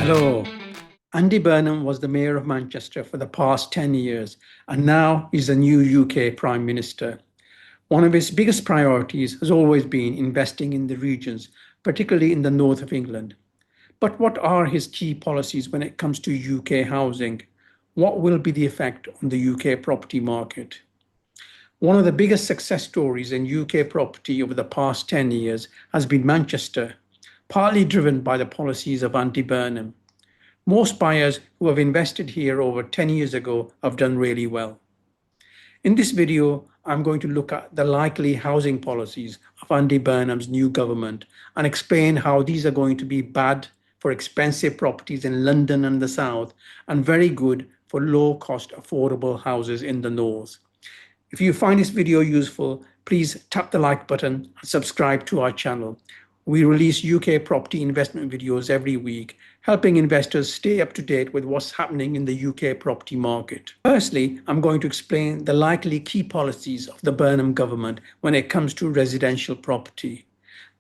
Hello. Andy Burnham was the Mayor of Manchester for the past 10 years, and now he's the new UK Prime Minister. One of his biggest priorities has always been investing in the regions, particularly in the north of England. But what are his key policies when it comes to UK housing? What will be the effect on the UK property market? One of the biggest success stories in UK property over the past 10 years has been Manchester, partly driven by the policies of Andy Burnham. Most buyers who have invested here over 10 years ago have done really well. In this video, I'm going to look at the likely housing policies of Andy Burnham's new government and explain how these are going to be bad for expensive properties in London and the south and very good for low-cost affordable houses in the north. If you find this video useful, please tap the like button and subscribe to our channel. We release UK property investment videos every week, helping investors stay up to date with what's happening in the UK property market. Firstly, I'm going to explain the likely key policies of the Burnham government when it comes to residential property.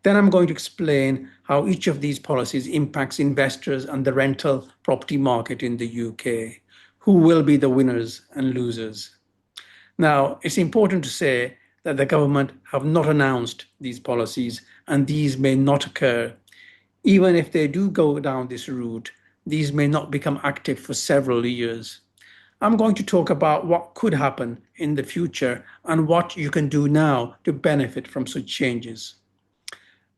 Then I'm going to explain how each of these policies impacts investors and the rental property market in the UK. Who will be the winners and losers? Now, it's important to say that the government have not announced these policies, and these may not occur. Even if they do go down this route, these may not become active for several years. I'm going to talk about what could happen in the future and what you can do now to benefit from such changes.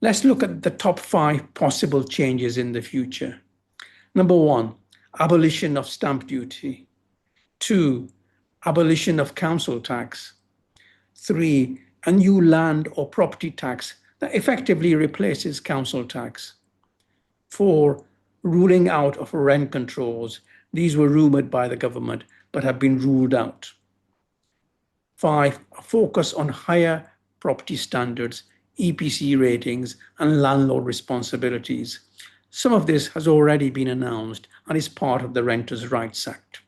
Let's look at the top 5 possible changes in the future. Number 1, abolition of stamp duty. 2, abolition of council tax. 3, a new land or property tax that effectively replaces council tax. 4, ruling out of rent controls. These were rumoured by the government but have been ruled out. 5, a focus on higher property standards, EPC ratings and landlord responsibilities. Some of this has already been announced and is part of the Renters' Rights Act.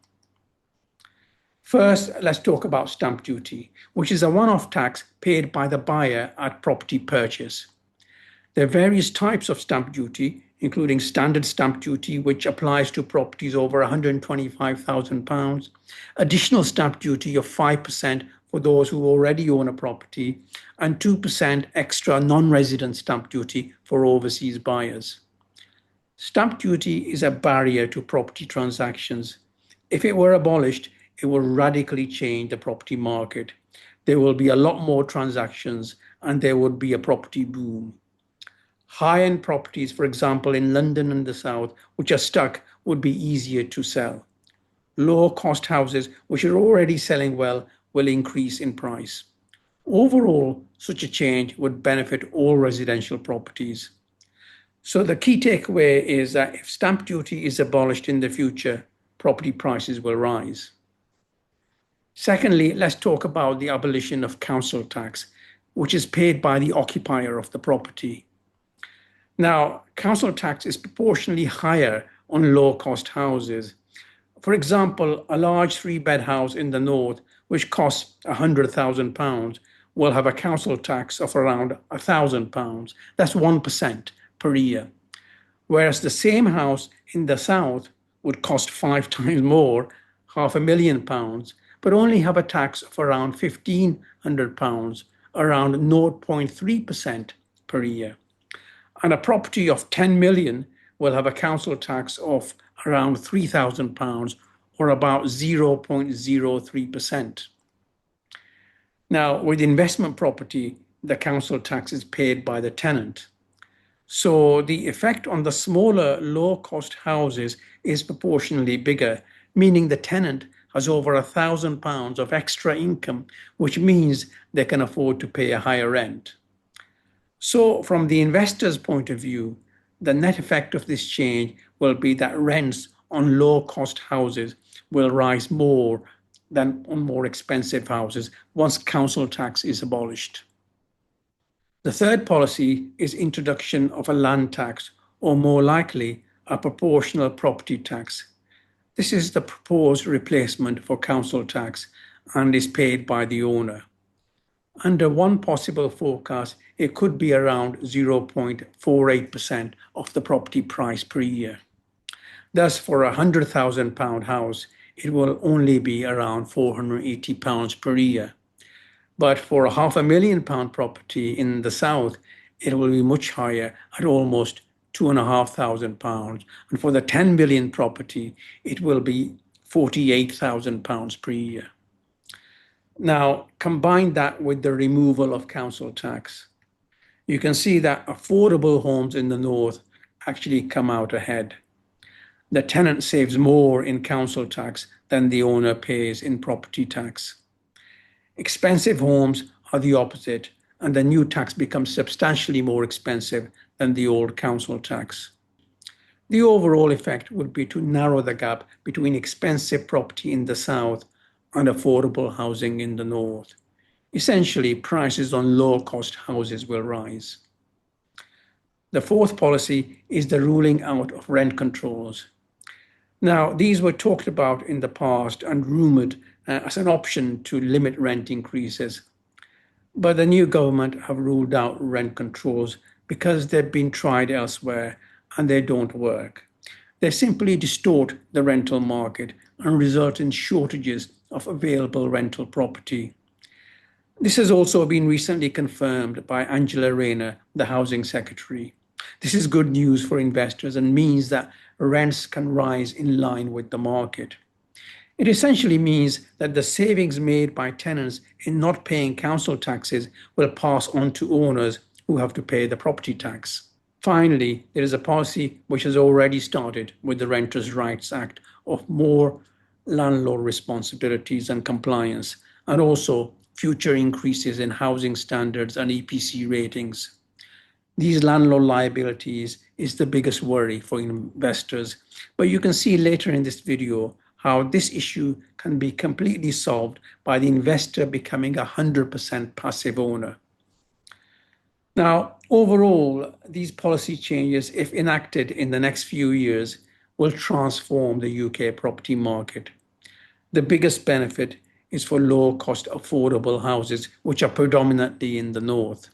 First, let's talk about stamp duty, which is a one-off tax paid by the buyer at property purchase. There are various types of stamp duty, including standard stamp duty, which applies to properties over £125,000, additional stamp duty of 5% for those who already own a property, and 2% extra non-resident stamp duty for overseas buyers. Stamp duty is a barrier to property transactions. If it were abolished, it will radically change the property market. There will be a lot more transactions and there would be a property boom. High-end properties, for example, in London and the south, which are stuck, would be easier to sell. Low-cost houses, which are already selling well, will increase in price. Overall, such a change would benefit all residential properties. So the key takeaway is that if stamp duty is abolished in the future, property prices will rise. Secondly, let's talk about the abolition of council tax, which is paid by the occupier of the property. Now, council tax is proportionally higher on low-cost houses. For example, a large 3-bed house in the north, which costs £100,000, will have a council tax of around £1,000. That's 1% per year. Whereas the same house in the south would cost 5 times more, £500,000, but only have a tax of around £1,500, around 0.3% per year. And a property of 10 million will have a council tax of around £3,000 or about 0.03%. Now, with investment property, the council tax is paid by the tenant. So the effect on the smaller, low-cost houses is proportionally bigger, meaning the tenant has over £1,000 of extra income, which means they can afford to pay a higher rent. So from the investor's point of view, the net effect of this change will be that rents on low-cost houses will rise more than on more expensive houses once council tax is abolished. The third policy is introduction of a land tax, or more likely, a proportional property tax. This is the proposed replacement for council tax and is paid by the owner. Under one possible forecast, it could be around 0.48% of the property price per year. Thus, for a £100,000 house, it will only be around £480 per year. But for a £500,000 property in the south, it will be much higher at almost £2,500. And for the 10 million property, it will be £48,000 per year. Now, combine that with the removal of council tax. You can see that affordable homes in the north actually come out ahead. The tenant saves more in council tax than the owner pays in property tax. Expensive homes are the opposite, and the new tax becomes substantially more expensive than the old council tax. The overall effect would be to narrow the gap between expensive property in the south and affordable housing in the north. Essentially, prices on low-cost houses will rise. The fourth policy is the ruling out of rent controls. Now, these were talked about in the past and rumoured as an option to limit rent increases. But the new government have ruled out rent controls because they've been tried elsewhere and they don't work. They simply distort the rental market and result in shortages of available rental property. This has also been recently confirmed by Angela Rayner, the Housing Secretary. This is good news for investors and means that rents can rise in line with the market. It essentially means that the savings made by tenants in not paying council taxes will pass on to owners who have to pay the property tax. Finally, there is a policy which has already started with the Renters' Rights Act of more landlord responsibilities and compliance, and also future increases in housing standards and EPC ratings. These landlord liabilities is the biggest worry for investors, but you can see later in this video how this issue can be completely solved by the investor becoming a 100% passive owner. Now, overall, these policy changes, if enacted in the next few years, will transform the UK property market. The biggest benefit is for low-cost affordable houses, which are predominantly in the north.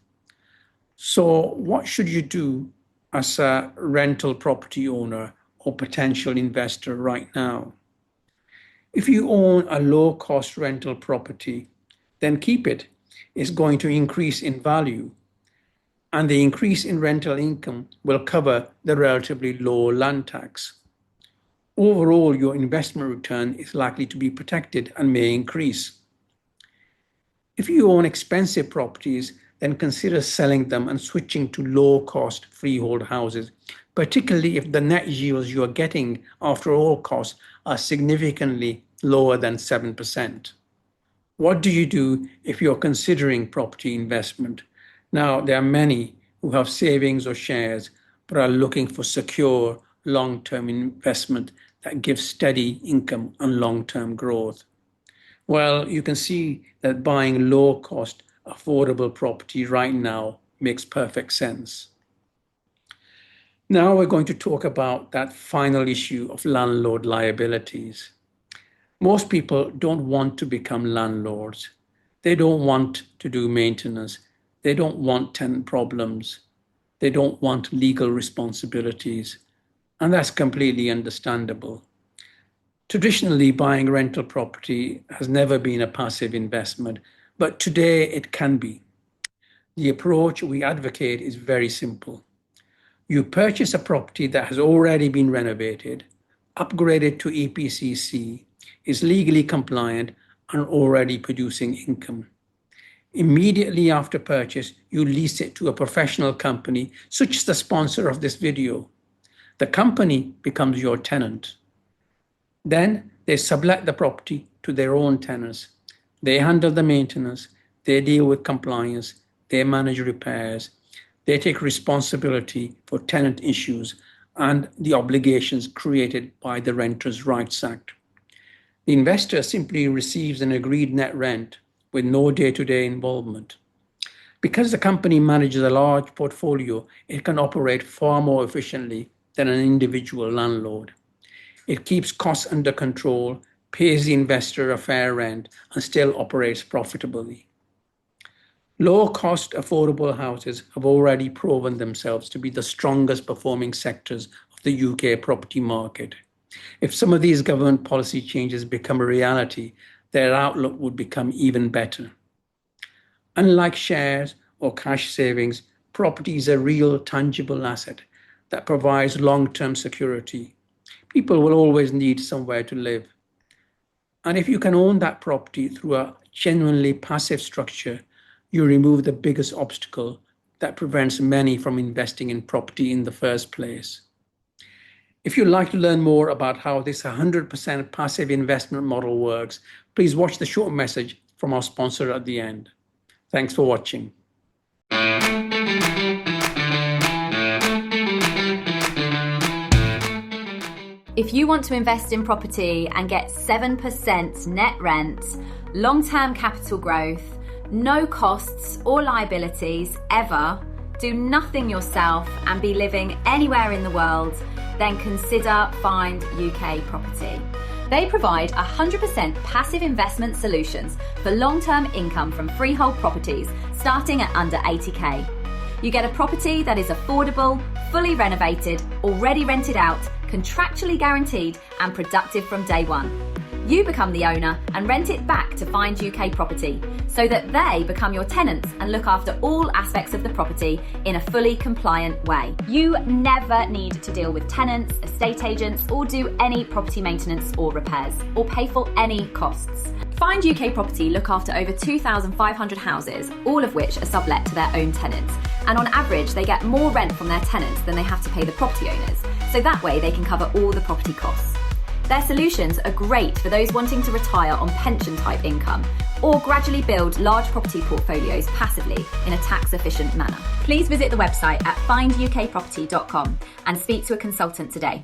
So what should you do as a rental property owner or potential investor right now? If you own a low-cost rental property, then keep it. It's going to increase in value, and the increase in rental income will cover the relatively low land tax. Overall, your investment return is likely to be protected and may increase. If you own expensive properties, then consider selling them and switching to low-cost freehold houses, particularly if the net yields you are getting after all costs are significantly lower than 7%. What do you do if you're considering property investment? Now, there are many who have savings or shares but are looking for secure long-term investment that gives steady income and long-term growth. Well, you can see that buying low-cost, affordable property right now makes perfect sense. Now we're going to talk about that final issue of landlord liabilities. Most people don't want to become landlords. They don't want to do maintenance. They don't want tenant problems. They don't want legal responsibilities. And that's completely understandable. Traditionally, buying rental property has never been a passive investment, but today it can be. The approach we advocate is very simple. You purchase a property that has already been renovated, upgraded to EPCC, is legally compliant, and already producing income. Immediately after purchase, you lease it to a professional company, such as the sponsor of this video. The company becomes your tenant. Then they sublet the property to their own tenants. They handle the maintenance, they deal with compliance, they manage repairs, they take responsibility for tenant issues and the obligations created by the Renters' Rights Act. The investor simply receives an agreed net rent with no day-to-day involvement. Because the company manages a large portfolio, it can operate far more efficiently than an individual landlord. It keeps costs under control, pays the investor a fair rent, and still operates profitably. Low-cost, affordable houses have already proven themselves to be the strongest performing sectors of the UK property market. If some of these government policy changes become a reality, their outlook would become even better. Unlike shares or cash savings, property is a real, tangible asset that provides long-term security. People will always need somewhere to live. And if you can own that property through a genuinely passive structure, you remove the biggest obstacle that prevents many from investing in property in the first place. If you'd like to learn more about how this 100% passive investment model works, please watch the short message from our sponsor at the end. Thanks for watching. If you want to invest in property and get 7% net rent, long-term capital growth, no costs or liabilities ever, do nothing yourself and be living anywhere in the world, then consider Find UK Property. They provide 100% passive investment solutions for long-term income from freehold properties starting at under 80k. You get a property that is affordable, fully renovated, already rented out, contractually guaranteed and productive from day one. You become the owner and rent it back to Find UK Property so that they become your tenants and look after all aspects of the property in a fully compliant way. You never need to deal with tenants, estate agents, or do any property maintenance or repairs, or pay for any costs. Find UK Property look after over 2,500 houses, all of which are sublet to their own tenants. And on average, they get more rent from their tenants than they have to pay the property owners. So that way they can cover all the property costs. Their solutions are great for those wanting to retire on pension type income or gradually build large property portfolios passively in a tax efficient manner. Please visit the website at findukproperty.com and speak to a consultant today.